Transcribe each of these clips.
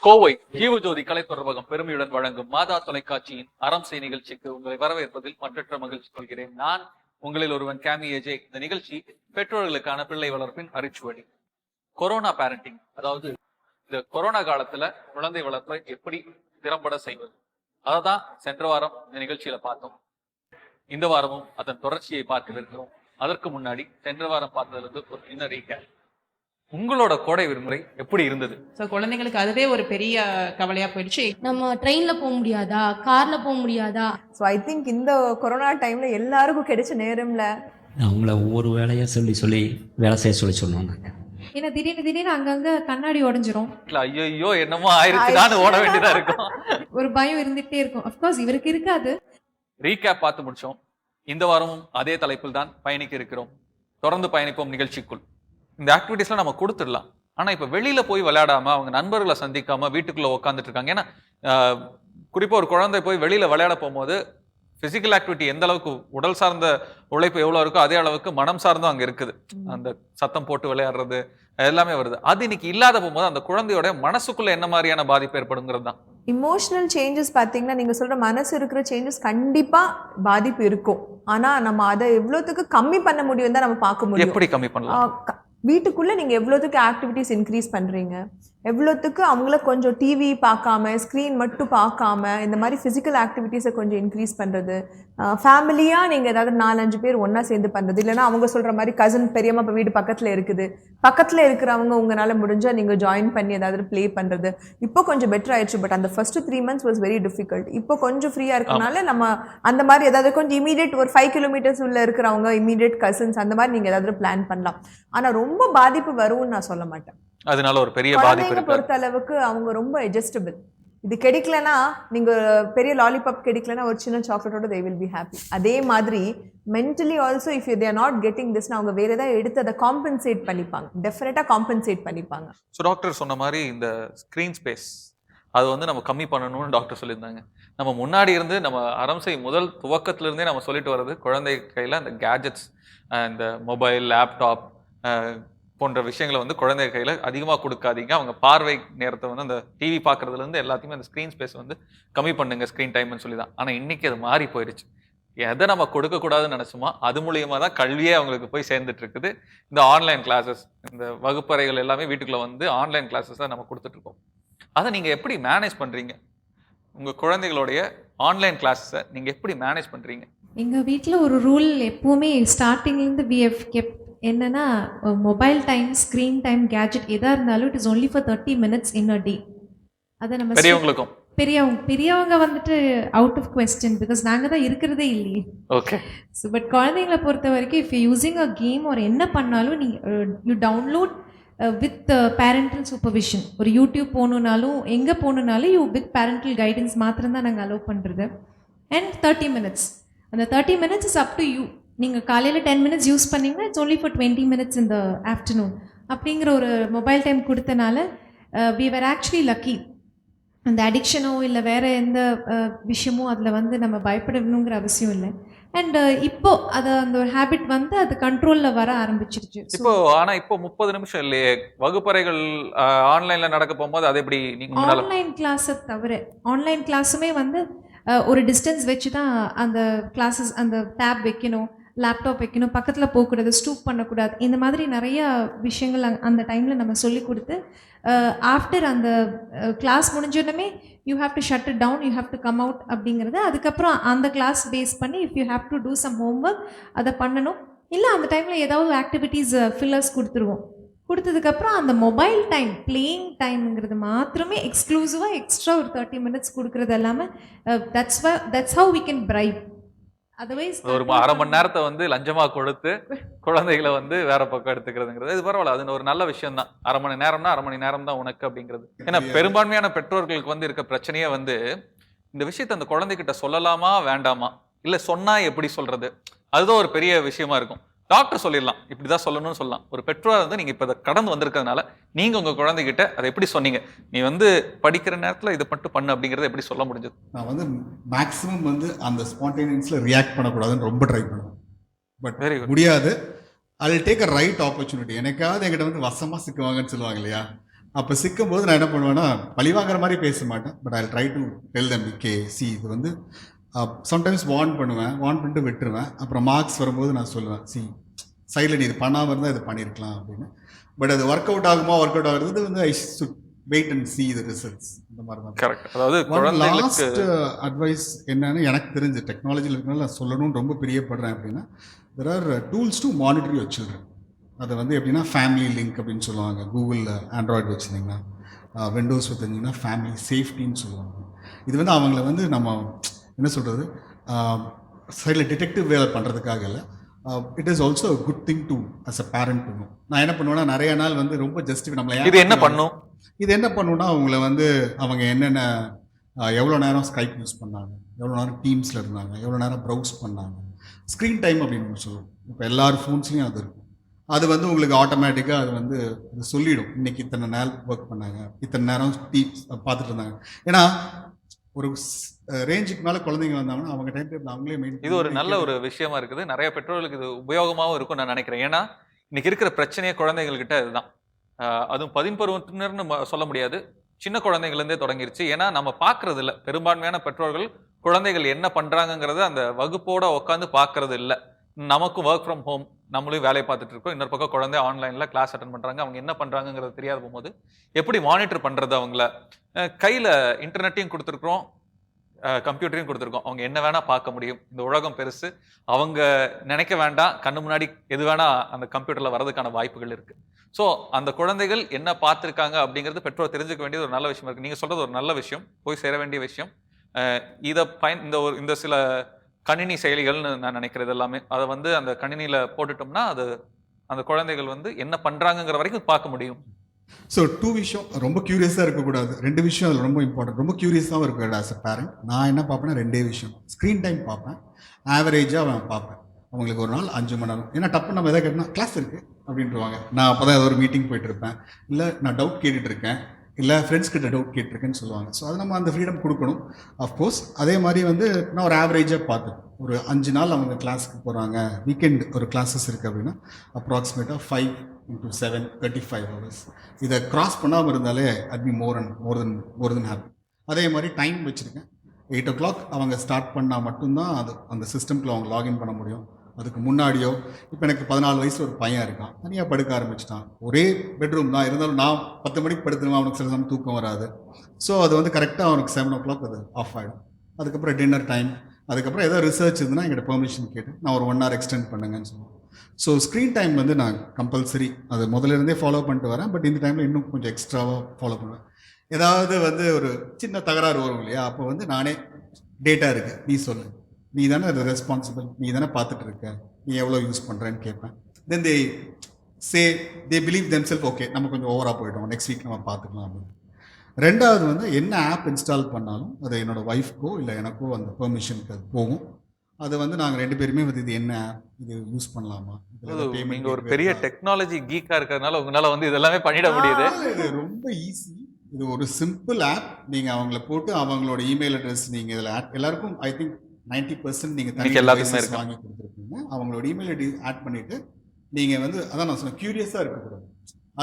கோவை ஜீவஜோதி கலை தொடர்பகம் பெருமையுடன் வழங்கும் மாதா தொலைக்காட்சியின் அறம் செய் நிகழ்ச்சிக்கு உங்களை வரவேற்பதில் மற்றற்ற மகிழ்ச்சி கொள்கிறேன். நான் உங்களில் ஒருவன் கேமி ஏஜே. இந்த நிகழ்ச்சி பெற்றோர்களுக்கான பிள்ளை வளர்ப்பின் அரிச்சுவடி. கொரோனா பேரண்டிங், அதாவது இந்த கொரோனா காலத்துல குழந்தை வளர்ப்பை எப்படி திறம்பட செய்வது, அதான் சென்ற வாரம் இந்த நிகழ்ச்சியில பார்த்தோம். இந்த வாரமும் அதன் தொடர்ச்சியை பார்க்க இருக்கிறோம். அதற்கு முன்னாடி சென்ற வாரம் பார்த்ததுல ஒரு சின்ன ரீகேப். உங்களோட கோடை விடுமுறை எப்படி இருந்தது? குழந்தைங்களுக்கு அதுவே ஒரு பெரிய கவலையா போயிடுச்சு. நம்ம ட்ரெயின்ல போக முடியாதா, கார்ல போக முடியாதா? ஸோ ஐ திங்க் இந்த கொரோனா டைம்ல எல்லாருக்கும் கிடைச்ச நேரம்ல அவங்கள ஒவ்வொரு வேலையா சொல்லி வேலை செய்ய சொல்லுவாங்க. ஏன்னா திடீர்னு அங்கங்க கண்ணாடி உடைஞ்சிரும். ஐயோ என்னமோ ஆயிடுச்சுன்னு ஓட வேண்டியதா இருக்கும். ஒரு பயம் இருந்துட்டே இருக்கும். அப்கோர்ஸ் இவருக்கு இருக்காது. ரீகேப் பார்த்து முடிச்சோம். இந்த வாரமும் அதே தலைப்பில் தான் பயணிக்க இருக்கிறோம். தொடர்ந்து பயணிப்போம் நிகழ்ச்சிக்குள். இந்த ஆக்டிவிட்டிஸ்லாம் நம்ம கொடுத்துடலாம். ஆனா இப்ப வெளியில போய் விளையாடாம, அவங்க நண்பர்களை சந்திக்காம வீட்டுக்குள்ள உட்காந்துட்டு இருக்காங்க. ஏன்னா குறிப்பா ஒரு குழந்தை போய் வெளியில விளையாட போகும்போது பிசிக்கல் ஆக்டிவிட்டி எந்த அளவுக்கு, உடல் சார்ந்த உழைப்பு எவ்வளவு இருக்கோ அதே அளவுக்கு மனம் சார்ந்தும் அங்க இருக்குது. அந்த சத்தம் போட்டு விளையாடுறது எல்லாமே வருது. அது இன்னைக்கு இல்லாத போகும்போது அந்த குழந்தையோட மனசுக்குள்ள என்ன மாதிரியான பாதிப்பு ஏற்படுங்கிறது தான். இமோஷனல் சேஞ்சஸ் பார்த்தீங்கன்னா, நீங்க சொல்ற மனசு இருக்கிற சேஞ்சஸ் கண்டிப்பா பாதிப்பு இருக்கும். ஆனா நம்ம அதை எவ்வளவுக்கு கம்மி பண்ண முடியும் தான் நம்ம பார்க்க முடியும். எப்படி கம்மி பண்ணலாம்? வீட்டுக்குள்ள நீங்க எவ்வளவுக்கு ஆக்டிவிட்டிஸ் இன்க்ரீஸ் பண்றீங்க, எவ்வளவுக்கு அவங்கள கொஞ்சம் டிவி பார்க்காம ஸ்க்ரீன் மட்டும் பார்க்காம இந்த மாதிரி ஃபிசிக்கல் ஆக்டிவிட்டீஸை கொஞ்சம் இன்க்ரீஸ் பண்றது, ஃபேமிலியா நீங்க ஏதாவது 4-5 பேர் ஒன்னா சேர்ந்து பண்றது. இல்லைன்னா அவங்க சொல்ற மாதிரி கசின் பெரியம்மா இப்போ வீடு பக்கத்துல இருக்குது, பக்கத்துல இருக்கிறவங்க உங்களால முடிஞ்சா நீங்க ஜாயின் பண்ணி ஏதாவது ப்ளே பண்றது. இப்போ கொஞ்சம் பெட்டர் ஆயிடுச்சு. பட் அந்த first 3 months was very difficult. இப்போ கொஞ்சம் ஃப்ரீயா இருக்கனால நம்ம அந்த மாதிரி ஏதாவது கொஞ்சம் இமீடியட் ஒரு 5 kilometers உள்ள இருக்கிறவங்க, இமீடியட் கசின்ஸ், அந்த மாதிரி நீங்க ஏதாவது பிளான் பண்ணலாம். ஆனா ரொம்ப பாதிப்பு வரும்னு நான் சொல்ல மாட்டேன். அதனால ஒரு பெரிய பாதிப்பு இருக்கு. பொறுத்த அளவுக்கு அவங்க ரொம்ப அட்ஜஸ்டபிள். இது கிடைக்கலனா, நீங்க பெரிய லாலிபாப் கிடைக்கலனா ஒரு சின்ன சாக்லேட்டோட they will be happy. அதே மாதிரி mentally also if they are not getting this, அவங்க வேற ஏதாவது எடுத்து அதை காம்பன்சேட் பண்ணிப்பாங்க. டெஃபினட்டா காம்பன்சேட் பண்ணிப்பாங்க. ஸோ டாக்டர் சொன்ன மாதிரி இந்த ஸ்கிரீன் ஸ்பேஸ் அது வந்து நம்ம கம்மி பண்ணணும்னு டாக்டர் சொல்லியிருந்தாங்க. நம்ம முன்னாடி இருந்து நம்ம அறம் செய் முதல் துவக்கத்துல இருந்தே நம்ம சொல்லிட்டு வர்றது, குழந்தை கையில அந்த கேஜெட்ஸ், இந்த மொபைல், லேப்டாப் போன்ற விஷயங்களை வந்து குழந்தை கையில் அதிகமாக கொடுக்காதீங்க. அவங்க பார்வை நேரத்தை வந்து அந்த டிவி பார்க்குறதுலேருந்து எல்லாத்தையுமே அந்த ஸ்க்ரீன் ஸ்பேஸ் வந்து கம்மி பண்ணுங்க, ஸ்க்ரீன் டைம்னு சொல்லி தான். ஆனால் இன்னைக்கு அது மாறி போயிடுச்சு. எதை நம்ம கொடுக்கக்கூடாதுன்னு நினச்சோமோ அது மூலியமாக தான் கல்வியே அவங்களுக்கு போய் சேர்ந்துட்டு இருக்குது. இந்த ஆன்லைன் கிளாஸஸ், இந்த வகுப்பறைகள் எல்லாமே வீட்டுக்குள்ளே வந்து ஆன்லைன் கிளாஸஸ் தான் நம்ம கொடுத்துட்ருக்கோம். அதை நீங்கள் எப்படி மேனேஜ் பண்ணுறீங்க? உங்கள் குழந்தைகளுடைய ஆன்லைன் கிளாஸஸை நீங்கள் எப்படி மேனேஜ் பண்ணுறீங்க? எங்கள் வீட்டில் ஒரு ரூல் எப்போவுமே ஸ்டார்டிங்லேருந்து வி ஹவ் கெப்ட். என்னன்னா, mobile time, screen time, gadget எதாக இருந்தாலும் it is only for 30 minutes இன் அ டே. அதை நம்ம பெரியவங்களுக்கும் பெரியவங்க வந்துட்டு அவுட் ஆஃப் கொஸ்டின், பிகாஸ் நாங்கள் தான் இருக்கிறதே இல்லையே. ஓகே. ஸோ பட் குழந்தைங்களை பொறுத்த வரைக்கும் if you using a game ஒரு என்ன பண்ணாலும் நீங்கள் you download with parental supervision. ஒரு யூடியூப் போகணுன்னாலும் எங்கே போகணுன்னாலும் யூ வித் பேரண்டல் கைடன்ஸ் மாத்திரம் தான் நாங்கள் அலோவ் பண்ணுறது. அண்ட் 30 minutes, அந்த 30 minutes is up to you. நீங்கள் காலையில் 10 minutes யூஸ் பண்ணிங்கன்னா it's only for 20 minutes in the afternoon அப்படிங்கிற ஒரு மொபைல் டைம் கொடுத்தனால வி வர் ஆக்சுவலி லக்கி. அந்த அடிக்ஷனோ இல்லை வேறு எந்த விஷயமோ அதில் வந்து நம்ம பயப்படணுங்கிற அவசியம் இல்லை. அண்ட் இப்போ அது அந்த ஒரு ஹேபிட் வந்து அது கண்ட்ரோலில் வர ஆரம்பிச்சிருச்சு இப்போ. ஆனால் இப்போ 30 நிமிஷம் இல்லையே வகுப்பறைகள் ஆன்லைனில் நடக்க போகும்போது அது எப்படி? நீங்கள் ஆன்லைன் கிளாஸை தவிர ஆன்லைன் கிளாஸுமே வந்து ஒரு டிஸ்டன்ஸ் வச்சு தான் அந்த கிளாஸஸ், அந்த டேப் வைக்கணும், லேப்டாப் வைக்கணும், பக்கத்தில் போகக்கூடாது, ஸ்டூப் பண்ணக்கூடாது, இந்த மாதிரி நிறைய விஷயங்கள் அந்த டைமில் நம்ம சொல்லி கொடுத்து ஆஃப்டர் அந்த கிளாஸ் முடிஞ்சோடனே you have to shut it down, you have to come out அப்படிங்கிறது. அதுக்கப்புறம் அந்த கிளாஸ் பேஸ் பண்ணி if you have to do some homework அதை பண்ணணும். இல்லை அந்த டைமில் ஏதாவது ஆக்டிவிட்டீஸ் ஃபில்லர்ஸ் கொடுத்துருவோம். கொடுத்ததுக்கப்புறம் அந்த மொபைல் டைம், பிளேயிங் டைம்ங்கிறது மாத்திரமே எக்ஸ்க்ளூசிவாக எக்ஸ்ட்ரா ஒரு 30 minutes கொடுக்குறது எல்லாமே that's how we can bribe. Otherwise ஒரு அரை மணி நேரத்தை வந்து லஞ்சமா கொடுத்து குழந்தைகளை வந்து வேற பக்கம் எடுத்துக்கிறதுங்கிறது இது பரவாயில்ல. அது ஒரு நல்ல விஷயம் தான். அரை மணி நேரம்னா அரை மணி நேரம் தான் உனக்கு அப்படிங்கிறது. ஏன்னா பெரும்பான்மையான பெற்றோர்களுக்கு வந்து இருக்க பிரச்சனையே வந்து இந்த விஷயத்த அந்த குழந்தைகிட்ட சொல்லலாமா வேண்டாமா, இல்லை சொன்னா எப்படி சொல்றது, அதுதான் ஒரு பெரிய விஷயமா இருக்கும். டாக்டர் சொல்லிடலாம், இப்படிதான் சொல்லணும்னு சொல்லலாம். ஒரு பெற்றோர் வந்து நீங்க இப்ப அதை கடந்து வந்திருக்கிறதுனால நீங்க உங்க குழந்தைகிட்ட அதை எப்படி சொன்னீங்க? நீ வந்து படிக்கிற நேரத்துல இதை மட்டும் பண்ணு அப்படிங்கறத எப்படி சொல்ல முடிஞ்சது? நான் வந்து மேக்ஸிமம் வந்து அந்த ஸ்பான்டேனியஸ்ல ரியாக்ட் பண்ணக்கூடாதுன்னு ரொம்ப ட்ரை பண்ணுவேன். But very good. முடியாது. I will take a right opportunity. எனக்காவது என்கிட்ட வந்து வசமா சிக்குவாங்கன்னு சொல்லுவாங்க இல்லையா, அப்போ சிக்கும்போது நான் என்ன பண்ணுவேன்னா பழிவாங்கிற மாதிரி பேச மாட்டேன். But I try to tell them K C இது வந்து சம்டைம்ஸ் வார்ன் பண்ணிட்டு விட்டுருவேன். அப்புறம் மார்க்ஸ் வரும்போது நான் சொல்லுவேன், சி சைடில் நீ இது பண்ணாமல் இருந்தால் இது பண்ணியிருக்கலாம் அப்படின்னு. பட் அது ஒர்க் அவுட் ஆகுறது வந்து I should wait and see the results. இந்த மாதிரி தான். கரெக்ட். அதாவது லாஸ்ட் அட்வைஸ் என்னன்னு எனக்கு தெரிஞ்சு டெக்னாலஜியில் இருக்கனால நான் சொல்லணும்னு ரொம்ப பிரியப்படுறேன் அப்படின்னா, there are tools to monitor your children. அதை வந்து எப்படின்னா ஃபேமிலி லிங்க் அப்படின்னு சொல்லுவாங்க. கூகுளில் ஆண்ட்ராய்டு வச்சுருந்தீங்கன்னா, விண்டோஸ் வச்சுருந்தீங்கன்னா ஃபேமிலி சேஃப்டின்னு சொல்லுவாங்க. இது வந்து அவங்கள வந்து நம்ம என்ன சொல்கிறது சைடில் டிடெக்டிவ் வேலை பண்ணுறதுக்காக இல்லை. It is also a good thing to as a parent பண்ணும். நான் என்ன பண்ணுவேன்னா நிறைய நாள் வந்து ரொம்ப ஜஸ்டிஃபை நம்மளை இது என்ன பண்ணும் அவங்கள வந்து அவங்க என்னென்ன எவ்வளோ நேரம் ஸ்கைப் யூஸ் பண்ணாங்க, எவ்வளோ நேரம் டீம்ஸில் இருந்தாங்க, எவ்வளோ நேரம் ப்ரௌஸ் பண்ணாங்க, ஸ்க்ரீன் டைம் அப்படின்னு சொல்லுவோம். இப்போ எல்லார் ஃபோன்ஸ்லேயும் அது இருக்கும். அது வந்து உங்களுக்கு ஆட்டோமேட்டிக்காக அது வந்து சொல்லிடும், இன்னைக்கு இத்தனை நேரம் ஒர்க் பண்ணாங்க, இத்தனை நேரம் டீம்ஸ் பார்த்துட்டு இருந்தாங்க. ஏன்னா ஒரு ரேஞ்சுக்கு மேலே குழந்தைங்க வந்தாங்கன்னா அவங்க டைம் டேபிள் அவங்களே மெயின். இது ஒரு நல்ல ஒரு விஷயமா இருக்குது. நிறைய பெற்றோர்களுக்கு இது உபயோகமாகவும் இருக்கும் நான் நினைக்கிறேன். ஏன்னா இன்னைக்கு இருக்கிற பிரச்சனையே குழந்தைகள்கிட்ட இதுதான். அதுவும் 10 பருவத்தினர்னு சொல்ல முடியாது, சின்ன குழந்தைங்கள்லேருந்தே தொடங்கிருச்சு. ஏன்னா நம்ம பார்க்கறது இல்லை, பெரும்பான்மையான பெற்றோர்கள் குழந்தைகள் என்ன பண்ணுறாங்கங்கிறத அந்த வகுப்போட உட்காந்து பார்க்கறது இல்லை. நமக்கும் ஒர்க் ஃப்ரம் ஹோம், நம்மளும் வேலையை பார்த்துட்டு இருக்கோம், இன்னொரு பக்கம் குழந்தை ஆன்லைனில் கிளாஸ் அட்டன் பண்ணுறாங்க. அவங்க என்ன பண்ணுறாங்கிறது தெரியாத போகும்போது எப்படி மானிட்டர் பண்ணுறது? அவங்கள கையில் இன்டர்நெட்டையும் கொடுத்துருக்குறோம், கம்ப்யூட்டரையும் கொடுத்துருக்கோம். அவங்க என்ன வேணால் பார்க்க முடியும். இந்த உலகம் பெருசு, அவங்க நினைக்க வேண்டாம், கண்ணு முன்னாடி எது வேணால் அந்த கம்ப்யூட்டரில் வர்றதுக்கான வாய்ப்புகள் இருக்குது. ஸோ அந்த குழந்தைகள் என்ன பார்த்துருக்காங்க அப்படிங்கிறது பெற்றோர் தெரிஞ்சுக்க வேண்டியது ஒரு நல்ல விஷயமா இருக்குது. நீங்கள் சொல்கிறது ஒரு நல்ல விஷயம், போய் சேர வேண்டிய விஷயம். இதை இந்த சில கணினி செயலிகள்னு நான் நினைக்கிறது எல்லாமே அதை வந்து அந்த கணினியில் போட்டுட்டோம்னா அது அந்த குழந்தைகள் வந்து என்ன பண்ணுறாங்கங்கிற வரைக்கும் பார்க்க முடியும். ஸோ 2 விஷயம் ரொம்ப க்யூரியஸாக இருக்கக்கூடாது. 2 விஷயம் அதில் ரொம்ப இம்பார்ட்டன்ட். ரொம்ப க்யூரியஸாகவும் இருக்கக்கூடாது ஆஸ் அ பேரண்ட். நான் என்ன பார்ப்பேன்னா 2 விஷயம். ஸ்க்ரீன் டைம் பார்ப்பேன், ஆவரேஜாக அவன் பார்ப்பேன். அவங்களுக்கு ஒரு நாள் 5 மணி நேரம். ஏன்னா டப்பு நம்ம எதாவது கேட்டோம்னா கிளாஸ் இருக்குது அப்படின்ட்டுருவாங்க. நான் அப்போ தான் ஏதோ ஒரு மீட்டிங் போயிட்டு இருப்பேன், இல்லை நான் டவுட் கேட்டுட்டு இருக்கேன், இல்லை ஃப்ரெண்ட்ஸ் கிட்ட டவுட் கேட்டிருக்கேன்னு சொல்லுவாங்க. ஸோ அது நம்ம அந்த ஃப்ரீடம் கொடுக்கணும் அஃப்கோர்ஸ். அதே மாதிரி வந்து நான் ஒரு ஆவரேஜாக பார்த்துப்பேன். ஒரு 5 நாள் அவங்க கிளாஸுக்கு போகிறாங்க, வீக்கெண்ட் ஒரு கிளாஸஸ் இருக்குது அப்படின்னா அப்ராக்சிமேட்டாக 5 into 7 35 hours. இதை கிராஸ் பண்ணாமல் இருந்தாலே at be more then happy. அதே மாதிரி டைம் வச்சுருக்கேன். 8 o'clock அவங்க ஸ்டார்ட் பண்ணால் மட்டும்தான் அது அந்த சிஸ்டம்குள்ள அவங்க லாகின் பண்ண முடியும். அதுக்கு முன்னாடியோ இப்போ எனக்கு 14 வயசு ஒரு பையன் இருக்கான், தனியாக படுக்க ஆரம்பிச்சிட்டான். ஒரே பெட்ரூம் தான் இருந்தாலும் நான் 10 மணிக்கு படுத்துருவேன், அவனுக்கு சில சமயம் தூக்கம் வராது. ஸோ அது வந்து கரெக்டாக அவனுக்கு 7 o'clock அது ஆஃப் ஆகிடும். அதுக்கப்புறம் டின்னர் டைம், அதுக்கப்புறம் ஏதோ ரிசர்ச் இருந்ததுன்னா எங்கிட்ட பெர்மிஷன் கேட்டு நான் ஒரு 1 hour எக்ஸ்டெண்ட் பண்ணுங்கன்னு சொல்லுவேன். ஸோ ஸ்க்ரீன் டைம் வந்து நான் கம்பல்சரி அது முதல்ல ஃபாலோ பண்ணிட்டு வரேன். பட் இந்த டைமில் இன்னும் கொஞ்சம் எக்ஸ்ட்ராவாக ஃபாலோ பண்ணுவேன். ஏதாவது வந்து ஒரு சின்ன தகராறு வரும் இல்லையா, அப்போ வந்து நானே டேட்டா இருக்குது, நீ சொல்லு, நீ தானே அது ரெஸ்பான்சிபிள், நீ தானே பார்த்துட்டு இருக்க, நீ எவ்வளோ யூஸ் பண்ணுறேன்னு கேட்பேன். தென் தே பிலீவ் தெம்செல்ஃப், ஓகே நம்ம கொஞ்சம் ஓவராக போயிட்டோம், நெக்ஸ்ட் வீக் நம்ம பார்த்துக்கலாம் அப்படின்னு. ரெண்டாவது வந்து என்ன ஆப் இன்ஸ்டால் பண்ணாலும் அது என்னோடய ஒய்ஃப்க்கோ இல்லை எனக்கோ அந்த பெர்மிஷனுக்கு அது போகும். அது வந்து நாங்கள் 2 பேருமே வந்து இது என்ன ஆப், இது யூஸ் பண்ணலாமா, நீங்கள் ஒரு பெரிய டெக்னாலஜி கீக்காக இருக்கிறதுனால உங்களால் வந்து இதெல்லாமே பண்ணிட முடியுது. இது ரொம்ப ஈஸி. இது ஒரு சிம்பிள் ஆப். நீங்கள் அவங்கள போட்டு அவங்களோட இமெயில் அட்ரஸ் நீங்கள் இதில் எல்லாருக்கும் ஐ திங்க் 90% நீங்கள் எல்லாத்துக்குமே வாங்கி கொடுத்துருப்பீங்க. அவங்களோட இமெயில் ஐடி ஆட் பண்ணிவிட்டு நீங்கள் வந்து அதான் நான் சொன்னேன், க்யூரியஸாக இருக்கக்கூடாது.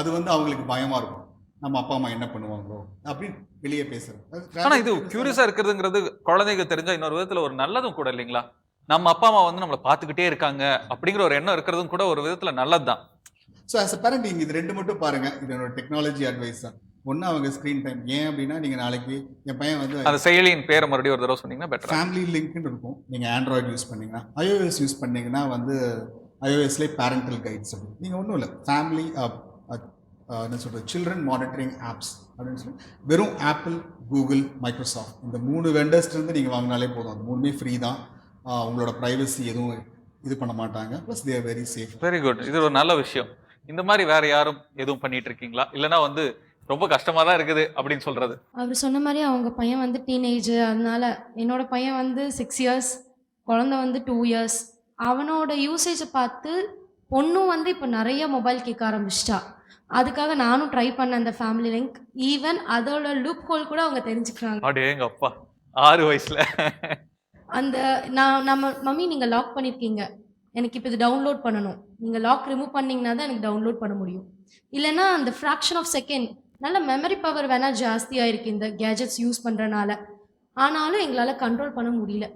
அது வந்து அவங்களுக்கு பயமாக இருக்கும், நம்ம அப்பா அம்மா என்ன பண்ணுவாங்களோ அப்படின்னு வெளியே பேசுறது. ஆனால் இது க்யூரியஸாக இருக்கிறதுங்கிறது குழந்தைங்க தெரிஞ்சால் இன்னொரு விதத்தில் ஒரு நல்லதும் கூட இல்லைங்களா? நம்ம அப்பா அம்மா வந்து நம்மளை பார்த்துக்கிட்டே இருக்காங்க அப்படிங்கிற ஒரு எண்ணம் இருக்கிறதும் கூட ஒரு விதத்தில் நல்லது தான். ஸோ ஆஸ் அ பேரண்ட் நீங்கள் இது 2 மட்டும் பாருங்கள். இது என்னோட டெக்னாலஜி அட்வைஸ் தான். ஒன்று அவங்க ஸ்க்ரீன் டைம். ஏன் அப்படின்னா நீங்கள் நாளைக்கு என் பையன் வந்து அந்த செயலியின் பேரை மறுபடியும் ஒரு தடவை சொன்னீங்கன்னா பெட்டர். ஃபேமிலி லிங்க்னு இருக்கும். நீங்கள் ஆண்ட்ராய்டு யூஸ் பண்ணிங்கன்னா, iOS யூஸ் பண்ணிங்கன்னா வந்து iOSலேயே பேரண்டல் கைட்ஸ் அப்படின்னு நீங்கள் ஒன்றும் இல்லை, ஃபேமிலி என்ன சொல்கிறது சில்ட்ரன் மானிட்டரிங் ஆப்ஸ் அப்படின்னு சொல்லி வெறும் ஆப்பிள், கூகுள், மைக்ரோசாஃப்ட் இந்த 3 வெண்டர்ஸ்லேருந்து நீங்கள் வாங்கினாலே போதும். அது 3மே ஃப்ரீ தான். உங்களோட ப்ரைவசி எதுவும் இது பண்ண மாட்டாங்க. Plus they are very safe. Very good. இது ஒரு நல்ல விஷயம். இந்த மாதிரி வேற யாரும் எதுவும் பண்ணிட்டு இருக்கீங்களா, இல்லைன்னா வந்து ரொம்ப கஷ்டமாக தான் இருக்குது அப்படின்னு சொல்கிறது? அவர் சொன்ன மாதிரி அவங்க பையன் வந்து டீனேஜ், அதனால என்னோட பையன் வந்து 6 years, குழந்தை வந்து 2 years. அவனோட யூசேஜை பார்த்து பொண்ணும் வந்து இப்போ நிறைய மொபைல் கேட்க ஆரம்பிச்சிட்டா. அதுக்காக நானும் ட்ரை பண்ணேன் அந்த ஃபேமிலி லிங்க். ஈவன் அதோட லூப் ஹோல் கூட அவங்க தெரிஞ்சுக்கிறாங்க. அப்படியே எங்கள் அப்பா 6 வயசுல அந்த நம்ம மம்மி நீங்கள் லாக் பண்ணியிருக்கீங்க, எனக்கு இப்போ இது டவுன்லோட் பண்ணணும், நீங்கள் லாக் ரிமூவ் பண்ணிங்கன்னா தான் எனக்கு டவுன்லோட் பண்ண முடியும், இல்லைன்னா அந்த ஃப்ராக்ஷன் ஆஃப் செகண்ட் நல்ல மெமரி பவர் வேணால் ஜாஸ்தியாக இருக்குது இந்த கேஜெட்ஸ் யூஸ் பண்ணுறனால. ஆனாலும் எங்களால் கண்ட்ரோல் பண்ண முடியல.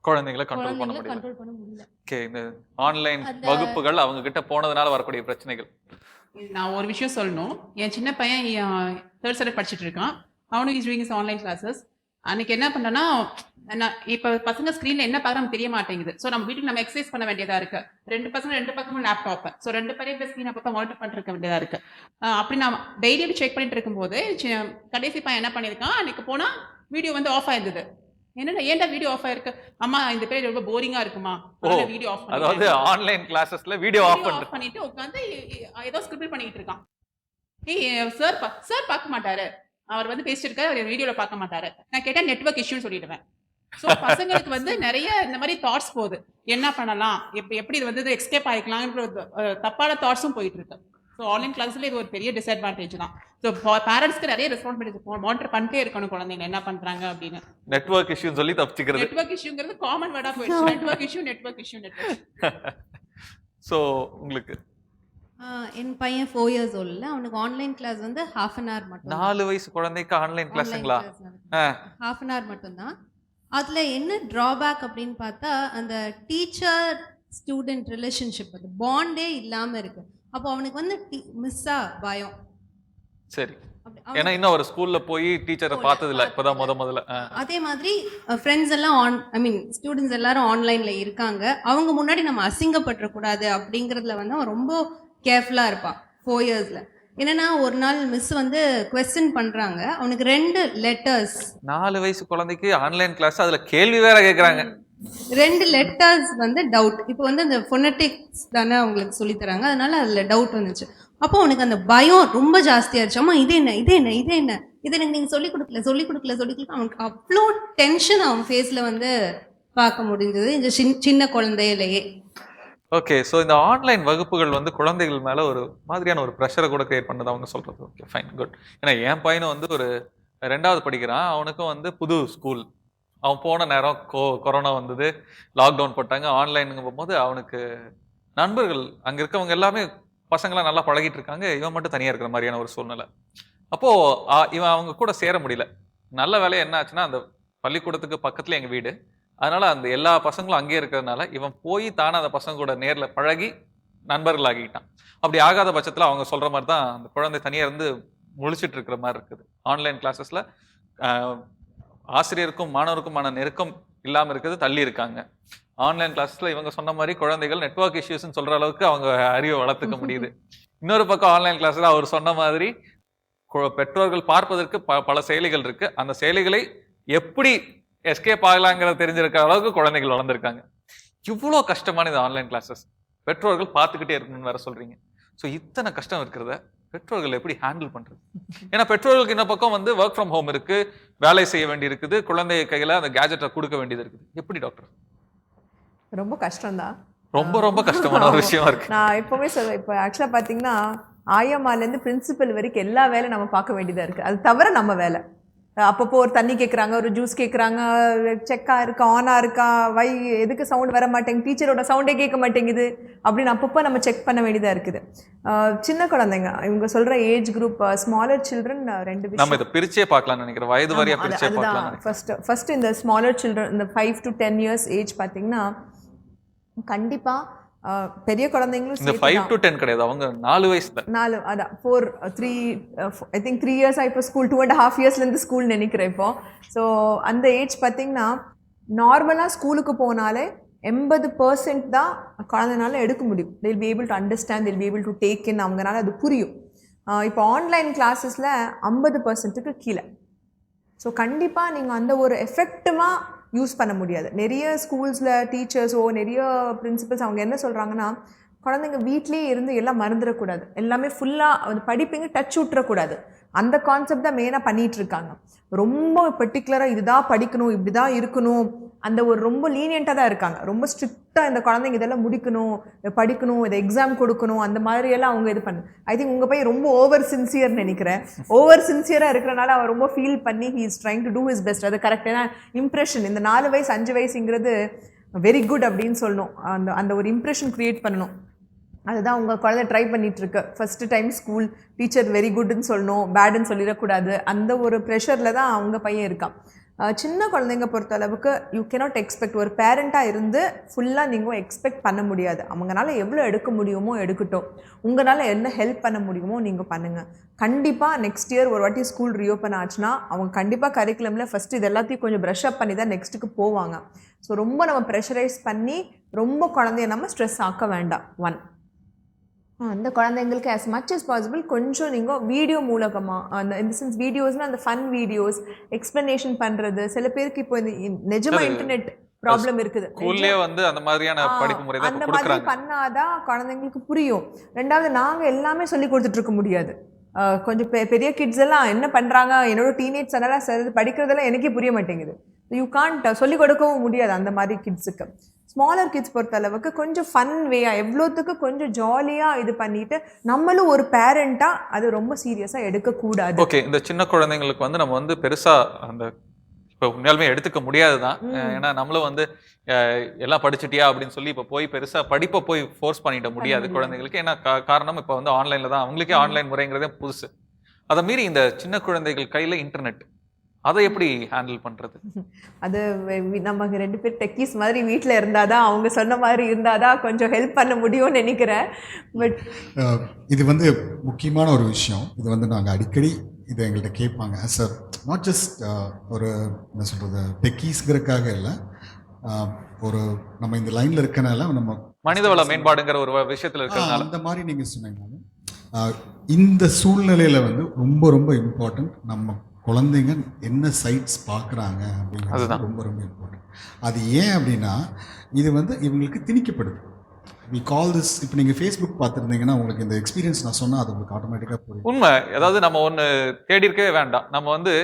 குழந்தைங்களை கண்ட்ரோல் பண்ண முடியல. கண்ட்ரோல் பண்ண முடியல. ஓகே, இந்த ஆன்லைன் வகுப்புகள் அவங்க கிட்ட போனதுனால வரக்கூடிய பிரச்சனைகள். நான் ஒரு விஷயம் சொல்லணும். என் சின்ன பையன் 3rd ஸ்டாண்டர்ட் படிச்சுட்டு இருக்கான். அவனுக்கு is doing is online classes. அன்னைக்கு என்ன பண்ணேன்னா, நான் இப்போ பசங்க ஸ்க்ரீனில் என்ன பார்க்குறாங்க தெரிய மாட்டேங்குது. ஸோ நம்ம வீட்டுக்கு நம்ம எக்ஸசைஸ் பண்ண வேண்டியதாக இருக்கு. 2 பசங்க 2 பக்கமும் லேப்டாப். ஸோ 2 பேரையும் இப்போ ஸ்க்ரீன் அப்போ மானிட்டர் பண்ணிருக்க வேண்டியதாக இருக்கு. அப்படி நான் டெய்லியும் செக் பண்ணிட்டு இருக்கும்போது கடைசி பையன் என்ன பண்ணியிருக்கான், அன்னைக்கு போனால் வீடியோ வந்து ஆஃப் ஆயிருந்தது. என்னடா ஏன்டா வீடியோ ஆஃப் ஆயிருக்கு, அம்மா இந்த பேர் ரொம்ப போரிங்கா இருக்குமா, வீடியோ ஆஃப் பண்ணி, அதாவது ஆன்லைன் கிளாஸஸ்ல வீடியோ ஆஃப் பண்ணிட்டு உட்காந்து ஏதோ ஸ்கிரிப்ட் பண்ணிட்டு இருக்கான். சார் பார்க்க மாட்டாரு, அவர் வந்து பேசிட்டு இருக்காரு, அவர் வீடியோல பார்க்க மாட்டாரு. நான் கேட்டா நெட்வொர்க் இஷ்யூன்னு சொல்லிடுவேன். ஸோ பசங்களுக்கு வந்து நிறைய இந்த மாதிரி தாட்ஸ் போகுது, என்ன பண்ணலாம், எப்படி இது வந்து எஸ்கேப் ஆகிக்கலாம்ன்ற தப்பான தாட்ஸும் போயிட்டு இருக்கு. ஸோ ஆன்லைன் கிளாஸ்ல இது ஒரு பெரிய டிஸ்அட்வான்டேஜ் தான். ஸோ பேரண்ட்ஸ்க்கு நிறைய ரெஸ்பான்சிபிலிட்டி, மானிட்டர் பண்ணிட்டே இருக்கணும் குழந்தைங்க என்ன பண்றாங்க அப்படின்னு. நெட்வொர்க் இஷ்யூன்னு சொல்லி தப்பிச்சுக்கிறது. நெட்வொர்க் இஷ்யூங்கிறது காமன் வேர்டா போயிடுச்சு. Network issue. ஸோ உங்களுக்கு என் பையன் 4 years old, அவனுக்கு ஆன்லைன் கிளாஸ் வந்து half an hour மட்டும். 4 வயசு குழந்தைக்கு ஆன்லைன் கிளாஸுங்களா? half an hour மட்டும்தான். அதுல என்ன டிராபேக் அப்படின்னு பார்த்தா, அந்த டீச்சர் ஸ்டூடெண்ட் ரிலேஷன்ஷிப், அது பாண்டே இல்லாம இருக்கு. அப்போ அவனுக்கு வந்து மிஸ்ஸா பயம். சரி, ஏன்னா இன்னும் ஒரு ஸ்கூல்ல போய் டீச்சரை பார்த்தது இல்ல, இப்பதான் முதல்ல. அதே மாதிரி ஃப்ரெண்ட்ஸ் எல்லாம் ஸ்டூடெண்ட்ஸ் எல்லாரும் ஆன்லைன்ல இருக்காங்க, அவங்க முன்னாடி நம்ம அசிங்கப்பட்டுற கூடாது அப்படிங்கறதுல வந்து அவன் ரொம்ப கேர்ஃபுல்லா இருப்பான் 4 yearsல. என்னன்னா ஒரு நாள் மிஸ் வந்து குவெஸ்டின் பண்றாங்க, அவனுக்கு 2 லெட்டர்ஸ். 4 வயசு குழந்தைக்கு ஆன்லைன் கிளாஸ், அதுல கேள்வி வேற கேக்குறாங்க. 2 லெட்டர்ஸ் வந்து டவுட். இப்போ வந்து அந்த ஃபோனட்டிக்ஸ் தானே அவங்களுக்கு சொல்லி தராங்க, அதனால அதுல டவுட் வந்துச்சு. அப்போ அவனுக்கு அந்த பயம் ரொம்ப ஜாஸ்தியாயிருச்சு. அம்மா இது என்ன இது எனக்கு நீங்க சொல்லிக் கொடுக்கல. அவனுக்கு அவ்வளோ டென்ஷன் அவன் ஃபேஸ்ல வந்து பார்க்க முடிஞ்சது இந்த சின்ன குழந்தையிலேயே. ஓகே, ஸோ இந்த ஆன்லைன் வகுப்புகள் வந்து குழந்தைகள் மேலே ஒரு மாதிரியான ஒரு ப்ரெஷரை கூட கிரியேட் பண்ணது அவங்க சொல்கிறது. Okay, fine, good. ஏன்னா என் பையனும் வந்து ஒரு 2வது படிக்கிறான். அவனுக்கும் வந்து புது ஸ்கூல். அவன் போன நேரம் கொரோனா வந்தது, லாக்டவுன் போட்டாங்க. ஆன்லைனுங்கும் போகும்போது அவனுக்கு நண்பர்கள் அங்கே இருக்கவங்க எல்லாமே பசங்களாம் நல்லா பழகிட்டு இருக்காங்க, இவன் மட்டும் தனியாக இருக்கிற மாதிரியான ஒரு சூழ்நிலை. அப்போது இவன் அவங்க கூட சேர முடியல. நல்ல வேலை என்ன ஆச்சுன்னா, அந்த பள்ளிக்கூடத்துக்கு பக்கத்தில் எங்கள் வீடு, அதனால அந்த எல்லா பசங்களும் அங்கேயே இருக்கிறதுனால இவன் போய் தானே அந்த பசங்க கூட நேரில் பழகி நண்பர்கள் ஆகிட்டான். அப்படி ஆகாத பட்சத்தில் அவங்க சொல்கிற மாதிரி தான் அந்த குழந்தை தனியாக இருந்து முழிச்சிட்டு இருக்கிற மாதிரி இருக்குது. ஆன்லைன் கிளாஸஸில் ஆசிரியருக்கும் மாணவருக்குமான நெருக்கம் இல்லாமல் இருக்குது, தள்ளி இருக்காங்க. ஆன்லைன் கிளாஸில் இவங்க சொன்ன மாதிரி குழந்தைகள் நெட்வொர்க் இஷ்யூஸ்ன்னு சொல்கிற அளவுக்கு அவங்க அறிவை வளர்த்துக்க முடியுது. இன்னொரு பக்கம் ஆன்லைன் கிளாஸில் அவர் சொன்ன மாதிரி பெற்றோர்கள் பார்ப்பதற்கு பல செயலிகள் இருக்குது, அந்த செயலிகளை எப்படி எஸ்கேப் ஆகலாங்கிறத தெரிஞ்சிருக்கிற அளவுக்கு குழந்தைகள் வளர்ந்துருக்காங்க. இவ்வளோ கஷ்டமான இந்த ஆன்லைன் கிளாஸஸ் பெற்றோர்கள் பார்த்துக்கிட்டே இருக்கணும்னு வேற சொல்றீங்க. ஸோ இத்தனை கஷ்டம் இருக்கிறத பெற்றோர்கள் எப்படி ஹேண்டில் பண்றது? ஏன்னா பெற்றோர்களுக்கு இந்த பக்கம் வந்து ஒர்க் ஃப்ரம் ஹோம் இருக்கு, வேலை செய்ய வேண்டி இருக்குது, குழந்தை கையில அந்த கேஜெட்டை கொடுக்க வேண்டியது இருக்குது. எப்படி டாக்டர்? ரொம்ப கஷ்டம்தான், ரொம்ப ரொம்ப கஷ்டமான ஒரு விஷயமா இருக்கு. நான் எப்பவுமே சொல்லுவேன், இப்போ ஆக்சுவலாக பார்த்தீங்கன்னா ஆயம்மாலேருந்து பிரின்சிபல் வரைக்கும் எல்லா வேலையும் நம்ம பார்க்க வேண்டியதாக இருக்குது. அது தவிர நம்ம வேலை, அப்பப்போ ஒரு தண்ணி கேட்குறாங்க, ஒரு ஜூஸ் கேட்குறாங்க, செக்காக இருக்கா, ஆனாக இருக்கா, எதுக்கு சவுண்ட் வர மாட்டேங்குது, டீச்சரோட சவுண்டே கேட்க மாட்டேங்குது அப்படின்னு அப்பப்போ நம்ம செக் பண்ண வேண்டியதாக இருக்குது. சின்ன குழந்தைங்க இவங்க சொல்கிற ஏஜ் குரூப், ஸ்மாலர் சில்ட்ரன் 2 விஷயம் நம்ம இதை பிரிச்சே பார்க்கலாம்னு நினைக்கிறேன், வயது வாரியா பிரிச்சே பார்க்கலாம். ஃபர்ஸ்ட் இந்த ஸ்மாலர் சில்ட்ரன், இந்த 5 to 10 years ஏஜ் பார்த்தீங்கன்னா கண்டிப்பாக பெரிய குழந்தைங்களும் இந்த 5 to 10 கிடையாது, அவங்க 4 வயசுல 4 அதான் 4 3 ஐ திங்க் 3 years இப்போ ஸ்கூல் 2.5 yearsலேருந்து ஸ்கூல் நினைக்கிறேன் இப்போ. ஸோ அந்த ஏஜ் பார்த்தீங்கன்னா நார்மலாக ஸ்கூலுக்கு போனாலே 80% தான் குழந்தைனால எடுக்க முடியும். they will be able to understand, they will be able to take in, அவங்கனால அது புரியும். இப்போ ஆன்லைன் கிளாஸஸில் 50%க்கு கீழே. ஸோ கண்டிப்பாக நீங்கள் அந்த ஒரு எஃபெக்டிவாக யூஸ் பண்ண முடியாது. நிறைய ஸ்கூல்ஸில் டீச்சர்ஸோ நிறைய பிரின்சிபல்ஸ் அவங்க என்ன சொல்கிறாங்கன்னா, குழந்தைங்க வீட்லேயே இருந்து எல்லாம் மறந்துடக்கூடாது, எல்லாமே ஃபுல்லாக அந்த படிப்பீங்க டச் விட்டுறக்கூடாது, அந்த கான்செப்ட் தான் மெயினாக பண்ணிகிட்டு இருக்காங்க. ரொம்ப பர்டிகுலராக இதுதான் படிக்கணும், இப்படி தான் இருக்கணும், அந்த ஒரு ரொம்ப லீனியண்ட்டாக தான் இருக்காங்க. ரொம்ப ஸ்ட்ரிக்டாக இந்த குழந்தைங்க இதெல்லாம் முடிக்கணும், படிக்கணும், இதை எக்ஸாம் கொடுக்கணும், அந்த மாதிரியெல்லாம் அவங்க இது பண்ணு. ஐ திங்க் உங்கள் பையன் ரொம்ப ஓவர் சின்சியர்னு நினைக்கிறேன். ஓவர் சின்சியராக இருக்கிறனால அவர் ரொம்ப ஃபீல் பண்ணி he is trying to do his best. அது கரெக்டான இம்ப்ரெஷன். இந்த 4 வயசு 5 வயசுங்கிறது வெரி குட் அப்படின்னு சொல்லணும். அந்த ஒரு இம்ப்ரெஷன் க்ரியேட் பண்ணணும். அதுதான் உங்கள் குழந்தை ட்ரை பண்ணிகிட்ருக்கு. First time school, teacher very குட்னு சொல்லணும், பேடுன்னு சொல்லிடக்கூடாது. அந்த ஒரு ப்ரெஷரில் தான் அவங்க பையன் இருக்கான். சின்ன குழந்தைங்க பொறுத்த அளவுக்கு யூ கேனாட் எக்ஸ்பெக்ட், ஒரு பேரண்ட்டாக இருந்து ஃபுல்லாக நீங்கள் எக்ஸ்பெக்ட் பண்ண முடியாது. அவங்களால எவ்வளோ எடுக்க முடியுமோ எடுக்கட்டும், உங்களால் என்ன ஹெல்ப் பண்ண முடியுமோ நீங்கள் பண்ணுங்கள். கண்டிப்பாக நெக்ஸ்ட் இயர் ஒரு வாட்டி ஸ்கூல் ரீஓப்பன் ஆச்சுன்னா அவங்க கண்டிப்பாக கரிக்குலமில் ஃபஸ்ட்டு இது எல்லாத்தையும் கொஞ்சம் ப்ரஷ் அப் பண்ணி தான் நெக்ஸ்ட்டுக்கு போவாங்க. ஸோ ரொம்ப நம்ம ப்ரெஷரைஸ் பண்ணி ரொம்ப குழந்தைய நம்ம ஸ்ட்ரெஸ் ஆக்க வேண்டாம். அந்த குழந்தைங்களுக்கு as much as possible கொஞ்சம் நீங்கள் வீடியோ மூலகமாக, அந்த இந்த சென்ஸ் வீடியோஸ்னால் அந்த ஃபன் வீடியோஸ் எக்ஸ்ப்ளனேஷன் பண்ணுறது. சில பேருக்கு இப்போ இந்த நிஜமா இன்டர்நெட் ப்ராப்ளம் இருக்குது, ஸ்கூல்லே வந்து அந்த மாதிரியான படிப்பு முறை தான் அந்த இப்ப மாதிரி கொடுக்குறாங்க. பண்ணாதான் குழந்தைங்களுக்கு புரியும். ரெண்டாவது, நாங்கள் எல்லாமே சொல்லி கொடுத்துட்டு இருக்க முடியாது. கொஞ்சம் பெரிய கிட்ஸ் எல்லாம் என்ன பண்ணுறாங்க, என்னோட டீனேஜ் அதெல்லாம் படிக்கிறதெல்லாம் எனக்கே புரிய மாட்டேங்குது. யூ கான்ட் சொல்லிக் கொடுக்கவும் முடியாது அந்த மாதிரி கிட்ஸுக்கு. ஸ்மாலர் கிட்ஸ் பொறுத்த அளவுக்கு கொஞ்சம் ஃபன் வேயாக, எவ்வளோத்துக்கு கொஞ்சம் ஜாலியாக இது பண்ணிட்டு நம்மளும் ஒரு பேரண்ட்டாக அது ரொம்ப சீரியஸாக எடுக்கக்கூடாது. ஓகே, இந்த சின்ன குழந்தைங்களுக்கு வந்து நம்ம வந்து பெருசாக அந்த இப்போ உண்மையாலுமே எடுத்துக்க முடியாது தான். ஏன்னா நம்மளும் வந்து எல்லாம் படிச்சுட்டியா அப்படின்னு சொல்லி இப்போ போய் பெருசாக படிப்பை போய் ஃபோர்ஸ் பண்ணிட முடியாது குழந்தைங்களுக்கு. ஏன்னா காரணம் இப்போ வந்து ஆன்லைனில் தான், அவங்களுக்கே ஆன்லைன் முறைங்கிறதே புதுசு. அதை மீறி இந்த சின்ன குழந்தைகள் கையில் இன்டர்நெட், அதை எப்படி ஹேண்டில் பண்ணுறது? அது நம்ம 2 பேர் டெக்கீஸ் மாதிரி வீட்டில் இருந்தால் தான், அவங்க சொன்ன மாதிரி இருந்தால் தான் கொஞ்சம் ஹெல்ப் பண்ண முடியும்னு நினைக்கிறேன். பட் இது வந்து முக்கியமான ஒரு விஷயம். இது வந்து நாங்கள் அடிக்கடி இதை எங்கள்கிட்ட கேட்பாங்க. ஆஸ் அ நாட் ஜஸ்ட் ஒரு என்ன சொல்கிறது டெக்கீஸ்ங்கிறதுக்காக இல்லை, ஒரு நம்ம இந்த லைனில் இருக்கனால நம்ம மனிதவள மேம்பாடுங்கிற ஒரு விஷயத்தில் இருக்கிறதுனால அந்த மாதிரி நீங்கள் சொன்னீங்க. இந்த சூழ்நிலையில் வந்து ரொம்ப ரொம்ப இம்பார்ட்டன்ட் நம்ம குழந்தைங்க என்ன சைட்ஸ் பார்க்குறாங்க அப்படிங்கிறது ரொம்ப ரொம்ப இம்பார்ட்டன்ட். அது ஏன் அப்படின்னா இது வந்து இவங்களுக்கு திணிக்கப்படுது. வி கால் திஸ், இப்போ நீங்கள் ஃபேஸ்புக் பார்த்துருந்தீங்கன்னா உங்களுக்கு இந்த எக்ஸ்பீரியன்ஸ் நான் சொன்னால் அது உங்களுக்கு ஆட்டோமேட்டிக்காக புரியும். உண்மை. அதாவது நம்ம ஒன்று தேடி இருக்கவே வேண்டாம். நம்ம வந்து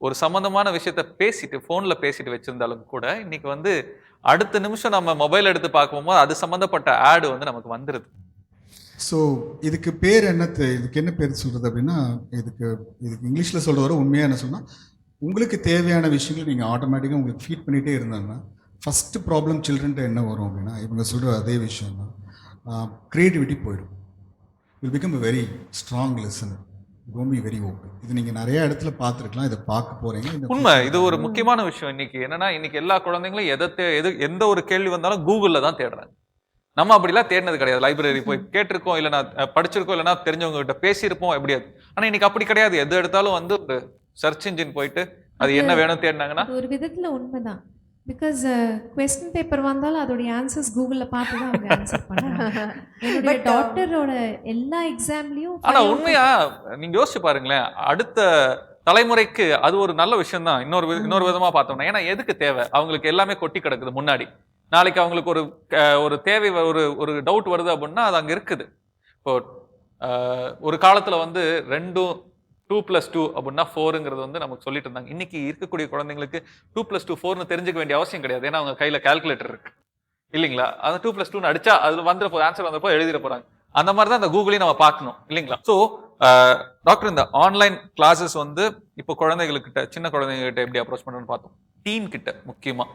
ஒரு சம்மந்தமான விஷயத்த பேசிட்டு ஃபோனில் பேசிட்டு வச்சிருந்தாலும் கூட இன்னைக்கு வந்து அடுத்த நிமிஷம் நம்ம மொபைல் எடுத்து பார்க்கும்போது அது சம்மந்தப்பட்ட ஆடு வந்து நமக்கு வந்துடுது. ஸோ இதுக்கு பேர் இதுக்கு என்ன பேர் சொல்கிறது அப்படின்னா, இதுக்கு இங்கிலீஷில் சொல்கிற வர உண்மையாக என்ன சொன்னால், உங்களுக்கு தேவையான விஷயங்கள் நீங்கள் ஆட்டோமேட்டிக்காக உங்களுக்கு ஃபீட் பண்ணிகிட்டே இருந்தாங்கன்னா ஃபஸ்ட்டு ப்ராப்ளம் சில்ட்ரன்ட்ட என்ன வரும் அப்படின்னா, இவங்க சொல்கிற அதே விஷயம் தான், க்ரியேட்டிவிட்டி போயிடும். Will become a very strong listener, don't be very open. இது நீங்கள் நிறைய இடத்துல பார்த்துருக்கலாம், இதை பார்க்க போகிறீங்க. உண்மை. இது ஒரு முக்கியமான விஷயம். இன்னைக்கு என்னன்னா, இன்னைக்கு எல்லா குழந்தைங்களும் எந்த ஒரு கேள்வி வந்தாலும் கூகுளில் தான் தேடுறாங்க. நம்ம அப்படிலாம் தேடினது கிடையாது. லைப்ரரி போய் கேட்டிருக்கோம், இல்லைனா படிச்சிருக்கோம், இல்லைனா தெரிஞ்சவங்க கிட்ட பேசியிருப்போம், எப்படியாது. ஆனால் இன்னைக்கு அப்படி கிடையாது. எது எடுத்தாலும் வந்து ஒரு சர்ச் இன்ஜின் போயிட்டு அது என்ன வேணும் தேடினாங்கன்னா ஒரு விதத்தில் உண்மைதான். பிகாஸ் கொஸ்டின் பேப்பர் வந்தாலும் அதோடைய ஆன்சர்ஸ் கூகுளில் பார்த்து தான் அவங்க ஆன்சர் பண்ணுறாங்க. என்னுடைய டாக்டரோட எல்லா எக்ஸாம்லேயும். ஆனால் உண்மையா நீங்கள் யோசிச்சு பாருங்களேன், அடுத்த தலைமுறைக்கு அது ஒரு நல்ல விஷயம் தான். இன்னொரு விதமாக பார்த்தோம்னா, ஏன்னா எதுக்கு தேவை, அவங்களுக்கு எல்லாமே கொட்டி கிடக்குது முன்னாடி. நாளைக்கு அவங்களுக்கு ஒரு தேவை, ஒரு டவுட் வருது அப்படின்னா அது அங்கே இருக்குது. இப்போ ஒரு காலத்தில் வந்து 2+2 அப்படின்னா 4ங்கிறது வந்து நமக்கு சொல்லிட்டு இருந்தாங்க. இன்னைக்கு இருக்கக்கூடிய குழந்தைங்களுக்கு 2+2 4ன்னு தெரிஞ்சுக்க வேண்டிய அவசியம் கிடையாது. ஏன்னா அவங்க கையில் கால்குலேட்டர் இருக்கு இல்லைங்களா? அந்த 2+2 அடிச்சா அது வந்துட ஆன்சர் வந்தப்போ எழுதிட போறாங்க. அந்த மாதிரி தான் அந்த கூகுளையும் நம்ம பார்க்கணும் இல்லைங்களா? ஸோ டாக்டர், இந்த ஆன்லைன் கிளாஸஸ் வந்து இப்போ குழந்தைகளுக்கிட்ட, சின்ன குழந்தைங்ககிட்ட எப்படி அப்ரோச் பண்ணணும்னு பார்த்தோம். டீன் கிட்ட முக்கியமாக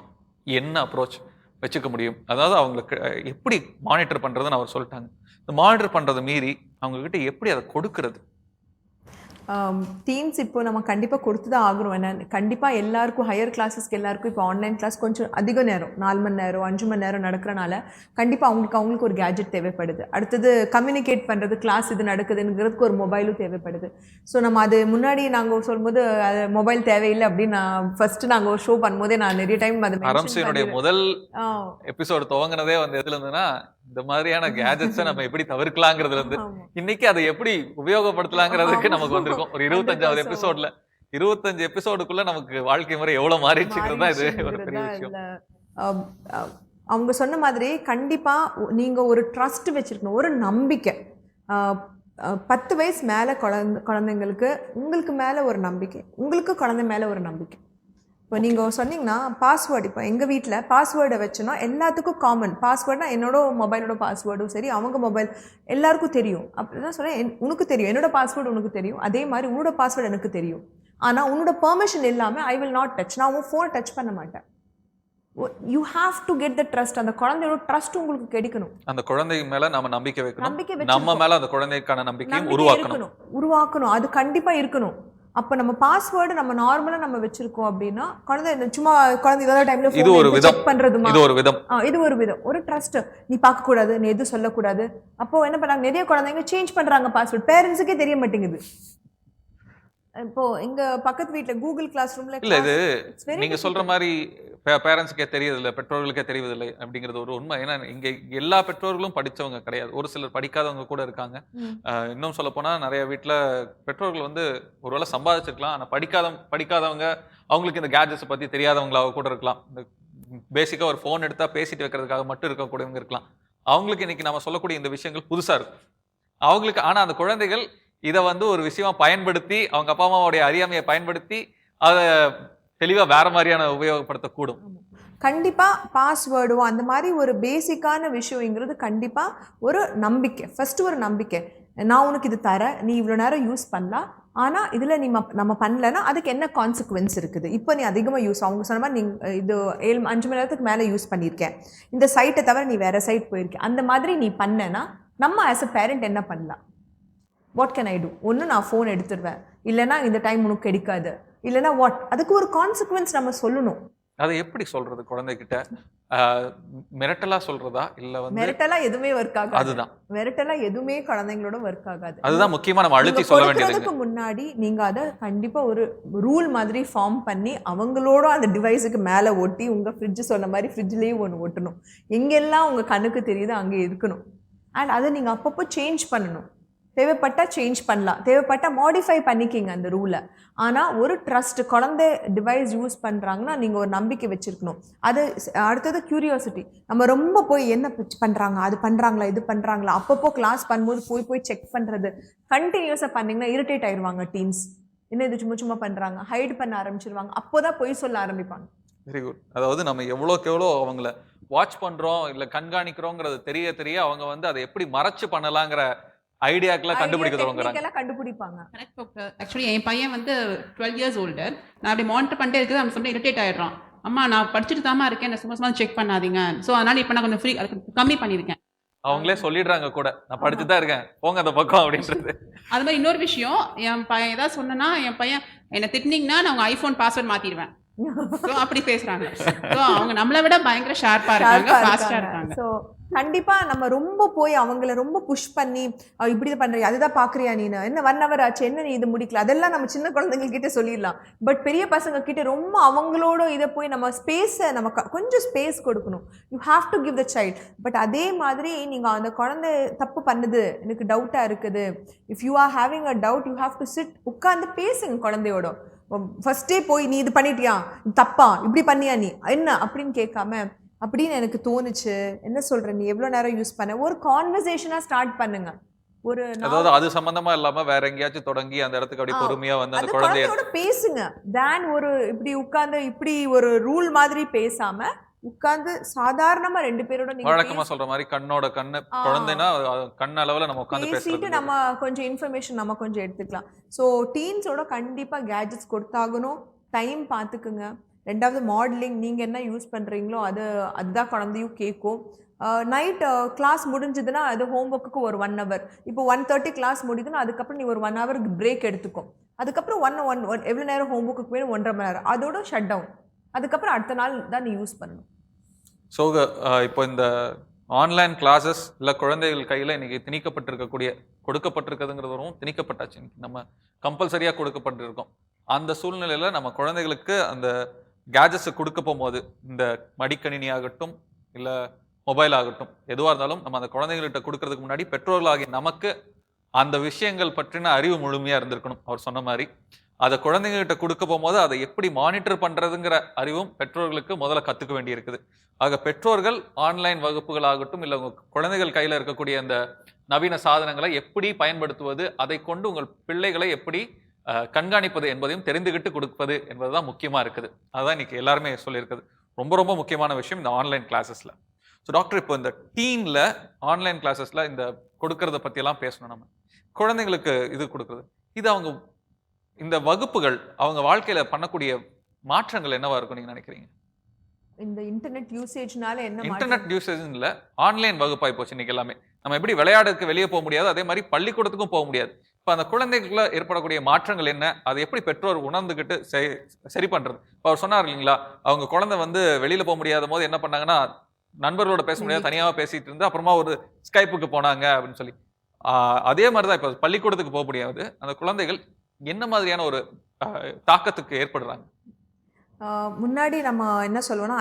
என்ன அப்ரோச் வச்சுக்க முடியும், அதாவது அவங்களுக்கு எப்படி மானிட்டர் பண்ணுறதுன்னு அவர் சொல்லிட்டாங்க. இந்த மானிட்டர் பண்ணுறதை மீறி அவங்கக்கிட்ட எப்படி அதை கொடுக்கறது? டீன்ஸ் இப்போ நம்ம கண்டிப்பாக கொடுத்து தான் ஆகணும். என்ன கண்டிப்பாக எல்லாருக்கும் ஹையர் கிளாஸஸ்க்கு எல்லாருக்கும் இப்போ ஆன்லைன் கிளாஸ் கொஞ்சம் அதிக நேரம், 4 மணி நேரம் 5 மணி நேரம் நடக்கிறனால கண்டிப்பாக அவங்களுக்கு ஒரு கேஜெட் தேவைப்படுது. அடுத்தது கம்யூனிகேட் பண்ணுறது, கிளாஸ் இது நடக்குதுங்கிறதுக்கு ஒரு மொபைலும் தேவைப்படுது. ஸோ நம்ம அது முன்னாடி நாங்கள் சொல்லும்போது அது மொபைல் தேவையில்லை அப்படின்னு ஃபர்ஸ்ட் நாங்கள் ஒரு ஷோ பண்ணும்போதே நான் நிறைய டைம் அது அரம்சனுடைய முதல் எபிசோடு துவங்கினதே வந்து எதுல இருந்துன்னா, இந்த மாதிரியான கேஜெட்ஸை நம்ம எப்படி தவிர்க்கலாங்கிறதுல இருந்து இன்னைக்கு அதை எப்படி உபயோகப்படுத்தலாங்கிறதுக்கு நமக்கு வந்திருக்கும். ஒரு 25வது எபிசோட்ல 25 எபிசோடுக்குள்ள நமக்கு வாழ்க்கை முறை எவ்வளவு மாறிச்சுங்கிறது தான் இது ஒரு பெரிய விஷயம். அவங்க சொன்ன மாதிரி கண்டிப்பா நீங்க ஒரு ட்ரஸ்ட் வச்சிருக்கணும், ஒரு நம்பிக்கை. 10 வயசு மேல குழந்தைங்களுக்கு உங்களுக்கு மேல ஒரு நம்பிக்கை, உங்களுக்கு குழந்தை மேல ஒரு நம்பிக்கை. இப்போ நீங்கள் சொன்னீங்கன்னா பாஸ்வேர்டு, இப்போ எங்கள் வீட்டில் பாஸ்வேர்டை வச்சோன்னா எல்லாத்துக்கும் காமன் பாஸ்வேர்டுனா என்னோட மொபைலோட பாஸ்வேர்டும் சரி, அவங்க மொபைல் எல்லாருக்கும் தெரியும். அப்படி தான் சொன்னேன், உனக்கு தெரியும் என்னோட பாஸ்வேர்டு உனக்கு தெரியும், அதே மாதிரி உன்னோட பாஸ்வேர்டு எனக்கு தெரியும். ஆனால் உன்னோட பெர்மிஷன் இல்லாமல் ஐ வில் நாட் டச், நான் உன் ஃபோன் டச் பண்ண மாட்டேன். You have to get the trust. அந்த குழந்தையோட ட்ரஸ்ட் உங்களுக்கு கிடைக்கணும். அந்த குழந்தை மேல நாம நம்பிக்கை வைக்கணும், நம்பிக்கை நம்ம வச்சிருக்கோம். மேல அந்த குழந்தைக்கான நம்பிக்கையும் நம்பிக்கை உருவாக்கணும். உருவாக்கணும். அது கண்டிப்பா இருக்கணும். அப்ப நம்ம பாஸ்வேர்டு நம்ம நார்மலா நம்ம வச்சிருக்கோம் அப்படின்னா குழந்தை சும்மா குழந்தை இல்லாத டைம்ல இது ஒரு விதம். செக் பண்றதுமா, இது ஒரு விதம். இது ஒரு விதம். ஒரு ட்ரஸ்ட். நீ பார்க்க கூடாது, நீ எதுவும் சொல்லக்கூடாது. அப்போ என்ன பண்றாங்க, நிறைய குழந்தைங்க சேஞ்ச் பண்றாங்க பாஸ்வேர்ட். பேரண்ட்ஸுக்கே தெரிய மாட்டேங்குது. இப்போ எங்க பக்கத்து வீட்டுல கூகுள் கிளாஸ் ரூம்ல இல்ல இது நீங்க சொல்ற மாதிரி பேரண்ட்ஸுக்கே தெரியதில்லை, பெற்றோர்களுக்கே தெரியவில்லை அப்படிங்கிறது ஒரு உண்மை. ஏன்னா இங்க எல்லா பெற்றோர்களும் படிச்சவங்க கிடையாது, ஒரு சிலர் படிக்காதவங்க கூட இருக்காங்க. இன்னும் சொல்ல போனா நிறைய வீட்டுல பெற்றோர்கள் வந்து ஒருவேளை சம்பாதிச்சிருக்கலாம், ஆனா படிக்காதவங்க, அவங்களுக்கு இந்த கேட்ஜெட்ஸ் பத்தி தெரியாதவங்களாக கூட இருக்கலாம். இந்த பேசிக்கா ஒரு போன் எடுத்தா பேசிட்டு வைக்கிறதுக்காக மட்டும் இருக்கக்கூடியவங்க இருக்கலாம். அவங்களுக்கு இன்னைக்கு நம்ம சொல்லக்கூடிய இந்த விஷயங்கள் புதுசா இருக்கும் அவங்களுக்கு. ஆனா அந்த குழந்தைகள் இதை வந்து ஒரு விஷயமா பயன்படுத்தி, அவங்க அப்பா அம்மாவுடைய அறியாமையை பயன்படுத்தி அதை தெளிவா வேற மாதிரியான உபயோகப்படுத்தக்கூடும். கண்டிப்பா பாஸ்வேர்டோ அந்த மாதிரி ஒரு பேசிக்கான விஷயங்கிறது கண்டிப்பா ஒரு நம்பிக்கை. ஃபர்ஸ்ட் ஒரு நம்பிக்கை, நான் உனக்கு இது தரேன், நீ இவ்வளோ நேரம் யூஸ் பண்ணலாம், ஆனால் இதில் நீ நம்ம பண்ணலன்னா அதுக்கு என்ன கான்சிக்வன்ஸ் இருக்குது. இப்போ நீ அதிகமாக அவங்க சொன்ன மாதிரி நீங்கள் இது 5 மணி நேரத்துக்கு மேலே யூஸ் பண்ணியிருக்கேன், இந்த சைட்டை தவிர நீ வேறு சைட் போயிருக்கேன், அந்த மாதிரி நீ பண்ணேன்னா நம்ம ஆஸ் அ பேரண்ட் என்ன பண்ணலாம், வாட் கேன் ஐ டூ. ஒன்று நான் ஃபோன் எடுத்துடுவேன், இல்லைனா இந்த டைம் உனக்கு கிடைக்காது, இல்லைனா வாட், அதுக்கு ஒரு கான்சிக்வன்ஸ் நம்ம சொல்லணும். அதை எப்படி சொல்றது குழந்தைகிட்ட? மிரட்டலா சொல்றதா இல்ல வந்து மிரட்டலா எதுவுமே ஒர்க் ஆகாது. அதுதான் மிரட்டலா எதுவுமே குழந்தைங்களோட ஒர்க் ஆகாது. அதுதான் முக்கியமா நம்ம அழுத்தி சொல்ல வேண்டியது. அதுக்கு முன்னாடி நீங்க அதை கண்டிப்பா ஒரு ரூல் மாதிரி ஃபார்ம் பண்ணி அவங்களோட அந்த டிவைஸுக்கு மேல ஒட்டி, உங்க ஃப்ரிட்ஜ் சொன்ன மாதிரி ஃப்ரிட்ஜ்லயே ஒன்று ஒட்டணும். எங்கெல்லாம் உங்க கண்ணுக்கு தெரியுதோ அங்கே இருக்கணும். அண்ட் அதை நீங்க அப்பப்போ சேஞ்ச் பண்ணணும். தேவைப்பட்டா சேஞ்ச் பண்ணலாம், தேவைப்பட்டா மாடிஃபை பண்ணிக்கிங்க அந்த ரூலை. ஆனால் ஒரு ட்ரஸ்ட், குழந்தை டிவைஸ் யூஸ் பண்ணுறாங்கன்னா நீங்கள் ஒரு நம்பிக்கை வச்சுருக்கணும். அது அடுத்தது க்யூரியாசிட்டி. நம்ம ரொம்ப போய் என்ன பண்ணுறாங்க, அது பண்ணுறாங்களா, இது பண்ணுறாங்களா, அப்பப்போ கிளாஸ் பண்ணும்போது போய் செக் பண்ணுறது கண்டினியூஸாக பண்ணிங்கன்னா இரிட்டேட் ஆயிடுவாங்க டீன்ஸ். என்ன இது சும்மா சும்மா பண்ணுறாங்க, ஹைட் பண்ண ஆரம்பிச்சிருவாங்க, அப்போ தான் பொய் சொல்ல ஆரம்பிப்பாங்க. Very good. அதாவது நம்ம எவ்வளோக்கு எவ்வளோ அவங்கள வாட்ச் பண்ணுறோம் இல்லை கண்காணிக்கிறோங்கிறது தெரிய தெரிய அவங்க வந்து அதை எப்படி மறைச்சு பண்ணலாங்கிற ஐடியாக்கெல்லாம் கண்டுபிடிப்பாங்க. Correct doctor. ஆக்சுவலி என் பையன் வந்து 12 இயர்ஸ் ஓல்டர். நான் அப்படி மானிட்டர் பண்ணிட்டே இருக்குது, அவன் சொல்லிட்டு இரிட்டேட் ஆயிடுறான். அம்மா நான் படிச்சுட்டு தாமா இருக்கேன், நான் சும்மா செக் பண்ணாதீங்க. ஸோ அதனால இப்போ நான் கொஞ்சம் கம்மி பண்ணியிருக்கேன். அவங்களே சொல்லிடுறாங்க கூட, நான் படிச்சு தான் இருக்கேன், போங்க அந்த பக்கம் அப்படின்றது. அது மாதிரி இன்னொரு விஷயம், என் பையன் ஏதாவது சொன்னா, என் பையன் என்னை திட்டினீங்கன்னா நான் உங்க ஐஃபோன் பாஸ்வேர்ட் மாத்திடுவேன். அப்படி பேசுறாங்க. அவங்க நம்மளை விட பயங்கர ஷார்ப்பா இருக்காங்க, ஃபாஸ்டா இருக்காங்க. ஸோ கண்டிப்பா நம்ம ரொம்ப போய் அவங்கள ரொம்ப புஷ் பண்ணி இப்படி பண்றியா, அதுதான் பாக்குறியா, நீ என்ன 1 hour ஆச்சு, என்ன நீ இது முடிக்கல, அதெல்லாம் நம்ம சின்ன குழந்தைங்க கிட்ட சொல்லிடலாம். பட் பெரிய பசங்க கிட்ட ரொம்ப அவங்களோட இதை போய் நம்ம ஸ்பேஸை நம்ம கொஞ்சம் ஸ்பேஸ் கொடுக்கணும். You have to give the child. But அதே மாதிரி நீங்க அந்த குழந்தை தப்பு பண்ணுது, எனக்கு டவுட்டா இருக்குது, if you are having a doubt you have to sit, உட்காந்து பேசுங்க குழந்தையோட. ஃபர்ஸ்டே போய் நீ இது பண்ணிட்டியா, தப்பா, இப்படி பண்ணியா, நீ என்ன அப்படின்னு கேட்காம, அப்படின்னு எனக்கு தோணுச்சு, என்ன சொல்ற, நீ எவ்வளோ நேரம் யூஸ் பண்ண, ஒரு கான்வர்சேஷனா ஸ்டார்ட் பண்ணுங்க. ஒரு அதாவது அது சம்பந்தமா இல்லாம வேற எங்கேயாச்சும் தொடங்கி அந்த இடத்துக்கு அப்படி பொறுமையா வந்து அந்த குழந்தையோட பேசுங்க. தேன் ஒரு இப்படி உட்கார்ந்து இப்படி ஒரு ரூல் மாதிரி பேசாம உட்கார்ந்து சாதாரணமா 2 பேரோட நீங்க வழக்கமா சொல்ற மாதிரி கண்ணோட கண்ணு, குழந்தைனா கண் அளவுல நம்ம உட்கார்ந்து பேசிட்டு நம்ம கொஞ்சம் இன்ஃபர்மேஷன் நம்ம கொஞ்சம் எடுத்துக்கலாம். ஸோ டீன்ஸோட கண்டிப்பா கேஜெட்ஸ் கொடுத்தாகணும். டைம் பார்த்துக்குங்க. 2வது மாடலிங், நீங்கள் என்ன யூஸ் பண்ணுறீங்களோ அதுதான் குழந்தையும் கேட்கும். நைட் கிளாஸ் முடிஞ்சதுன்னா அது ஹோம்ஒர்க்குக்கு ஒரு 1 hour. இப்போ 1:30 கிளாஸ் முடியுதுன்னா அதுக்கப்புறம் நீ ஒரு 1 hour பிரேக் எடுத்துக்கும். அதுக்கப்புறம் எவ்வளோ நேரம் ஹோம்ஒர்க்குக்கு வேணும், 1.5 மணி நேரம், அதோட ஷட் டவுன். அதுக்கப்புறம் அடுத்த நாள் தான் நீ யூஸ் பண்ணணும். ஸோ இப்போ இந்த ஆன்லைன் கிளாஸஸ் இல்லை குழந்தைகள் கையில் இன்னைக்கு திணிக்கப்பட்டிருக்கக்கூடிய, கொடுக்கப்பட்டிருக்குதுங்கிறதும் திணிக்கப்பட்டாச்சு, நம்ம கம்பல்சரியாக கொடுக்கப்பட்டிருக்கோம். அந்த சூழ்நிலையில் நம்ம குழந்தைகளுக்கு அந்த கேஜெட்ஸை கொடுக்க போகும்போது, இந்த மடிக்கணினி ஆகட்டும் இல்லை மொபைல் ஆகட்டும், எதுவாக இருந்தாலும் நம்ம அந்த குழந்தைகள்கிட்ட கொடுக்கறதுக்கு முன்னாடி பெற்றோர்களாகி நமக்கு அந்த விஷயங்கள் பற்றின அறிவு முழுமையாக இருந்திருக்கணும். அவர் சொன்ன மாதிரி அதை குழந்தைங்கள்கிட்ட கொடுக்க போகும்போது அதை எப்படி மானிட்டர் பண்ணுறதுங்கிற அறிவும் பெற்றோர்களுக்கு முதல்ல கற்றுக்க வேண்டி இருக்குது. ஆக பெற்றோர்கள் ஆன்லைன் வகுப்புகள் ஆகட்டும் இல்லை உங்கள் குழந்தைகள் கையில் இருக்கக்கூடிய அந்த நவீன சாதனங்களை எப்படி பயன்படுத்துவது, அதை கொண்டு உங்கள் பிள்ளைகளை எப்படி கண்காணிப்பது என்பதையும் தெரிந்துகிட்டு கொடுப்பது என்பதுதான் முக்கியமாக இருக்குது. அதுதான் இன்னைக்கு எல்லாருமே சொல்லியிருக்குது. ரொம்ப ரொம்ப முக்கியமான விஷயம் இந்த ஆன்லைன் கிளாஸஸில். ஸோ டாக்டர், இப்போ இந்த டீனில் ஆன்லைன் கிளாஸஸில் இந்த கொடுக்கறத பற்றியெல்லாம் பேசணும். நம்ம குழந்தைங்களுக்கு இது கொடுக்குறது, இது அவங்க இந்த வகுப்புகள் அவங்க வாழ்க்கையில் பண்ணக்கூடிய மாற்றங்கள் என்னவா இருக்கும் நீங்கள் நினைக்கிறீங்க? இந்த இன்டர்நெட் யூசேஜ்னால என்ன மாற்றம்? இன்டர்நெட் யூசேஜ் இல்ல, ஆன்லைன் வகுப்பாய் போச்சு இன்னைக்கு எல்லாமே. நம்ம எப்படி விளையாடுறதுக்கு வெளியே போக முடியாது, அதே மாதிரி பள்ளிக்கூடத்துக்கும் போக முடியாது. இப்ப அந்த குழந்தைகளுக்குள்ள ஏற்படக்கூடிய மாற்றங்கள் என்ன, அதை எப்படி பெற்றோர் உணர்ந்துகிட்டு சரி பண்றது? இப்ப அவர் சொன்னார் இல்லைங்களா, அவங்க குழந்தை வந்து வெளியில போக முடியாத போது என்ன பண்ணாங்கன்னா, நண்பர்களோட பேச முடியாது, தனியாக பேசிட்டு இருந்து அப்புறமா ஒரு ஸ்கைப்புக்கு போனாங்க அப்படின்னு சொல்லி. அதே மாதிரிதான் இப்ப பள்ளிக்கூடத்துக்கு போக முடியாது. அந்த குழந்தைகள் என்ன மாதிரியான ஒரு தாக்கத்துக்கு ஏற்படுறாங்க? முன்னாடி நம்ம என்ன சொல்லுவோம்னா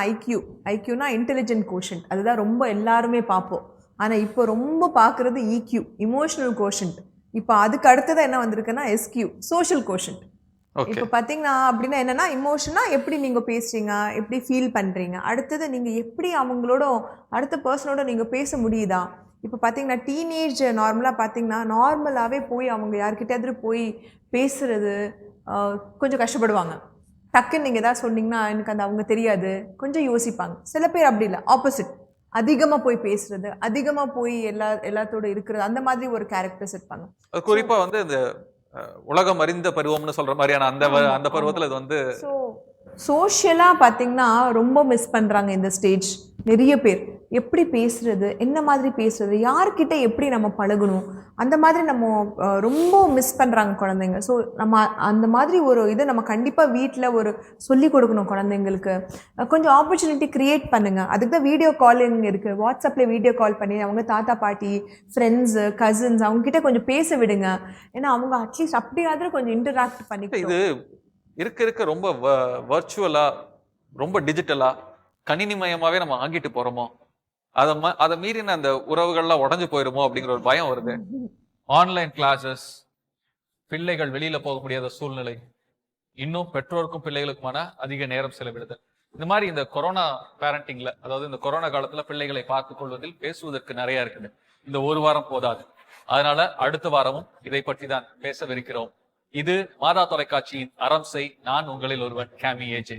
ஐக்யூனா இன்டெலிஜென்ட் கோஷன்ட், அதுதான் ரொம்ப எல்லாருமே பார்ப்போம். ஆனால் இப்போ ரொம்ப பார்க்குறது இக்யூ, இமோஷனல் கோஷன்ட். இப்போ அதுக்கு அடுத்தது என்ன வந்திருக்குன்னா எஸ்கியூ, சோஷியல் கோஷன்ட். இப்போ பார்த்தீங்கன்னா அப்படின்னா என்னன்னா, இமோஷனா எப்படி நீங்கள் பேசுறீங்க, எப்படி ஃபீல் பண்ணுறீங்க, அடுத்தது நீங்கள் எப்படி அவங்களோட அடுத்த பர்சனோட நீங்கள் பேச முடியுதா. இப்போ பார்த்தீங்கன்னா டீனேஜ் நார்மலாக பார்த்தீங்கன்னா நார்மலாகவே போய் அவங்க யார்கிட்டயாவது போய் பேசுறது கொஞ்சம் கஷ்டப்படுவாங்க. டக்குன்னு நீங்கள் எதாவது சொன்னீங்கன்னா எனக்கு அந்த அவங்க தெரியாது, கொஞ்சம் யோசிப்பாங்க. சில பேர் அப்படி இல்லை, ஆப்போசிட், அதிகமாக போய் பேசுறது, அதிகமாக போய் எல்லாத்தோட இருக்கிறது, அந்த மாதிரி ஒரு கேரக்டர்ஸ் இருப்பாங்க. குறிப்பா வந்து இந்த உலகம் அறிந்த பருவம்னு சொல்ற மாதிரியான அந்த பருவத்துல இது வந்து சோஷியலாக பார்த்தீங்கன்னா ரொம்ப மிஸ் பண்ணுறாங்க இந்த ஸ்டேஜ். நிறைய பேர் எப்படி பேசுறது, என்ன மாதிரி பேசுறது, யார்கிட்ட எப்படி நம்ம பழகணும், அந்த மாதிரி நம்ம ரொம்ப மிஸ் பண்ணுறாங்க குழந்தைங்க. ஸோ நம்ம அந்த மாதிரி ஒரு இதை நம்ம கண்டிப்பாக வீட்டில் ஒரு சொல்லிக் கொடுக்கணும் குழந்தைங்களுக்கு. கொஞ்சம் ஆப்பர்ச்சுனிட்டி க்ரியேட் பண்ணுங்கள். அதுக்கு தான் வீடியோ காலிங் இருக்குது. வாட்ஸ்அப்பில் வீடியோ கால் பண்ணி அவங்க தாத்தா பாட்டி, ஃப்ரெண்ட்ஸு, கசின்ஸ் அவங்ககிட்ட கொஞ்சம் பேச விடுங்க. ஏன்னா அவங்க அட்லீஸ்ட் அப்படியாவது கொஞ்சம் இன்டராக்ட் பண்ணி. இது இருக்க ரொம்ப வர்ச்சுவலா, ரொம்ப டிஜிட்டலா, கணினிமயமாவே நம்ம ஆங்கிட்டு போறோமோ, அதை மீறின அந்த உறவுகள்லாம் உடஞ்சு போயிருமோ அப்படிங்கிற ஒரு பயம் வருது. ஆன்லைன் கிளாஸஸ், பிள்ளைகள் வெளியில போக முடியாத சூழ்நிலை, இன்னும் பெற்றோருக்கும் பிள்ளைகளுக்குமான அதிக நேரம் செலவிடுதல், இந்த மாதிரி இந்த கொரோனா பேரண்டிங்ல, அதாவது இந்த கொரோனா காலத்துல பிள்ளைகளை பார்த்துக் கொள்வதில் பேசுவதற்கு நிறைய இருக்குது. இந்த ஒரு வாரம் போதாது. அதனால அடுத்த வாரமும் இதை பற்றி தான் பேசவிருக்கிறோம். இது மாதா தொலைக்காட்சியின் அறம் செய், நான் உங்களில் ஒருவன், கேமி ஏஜே.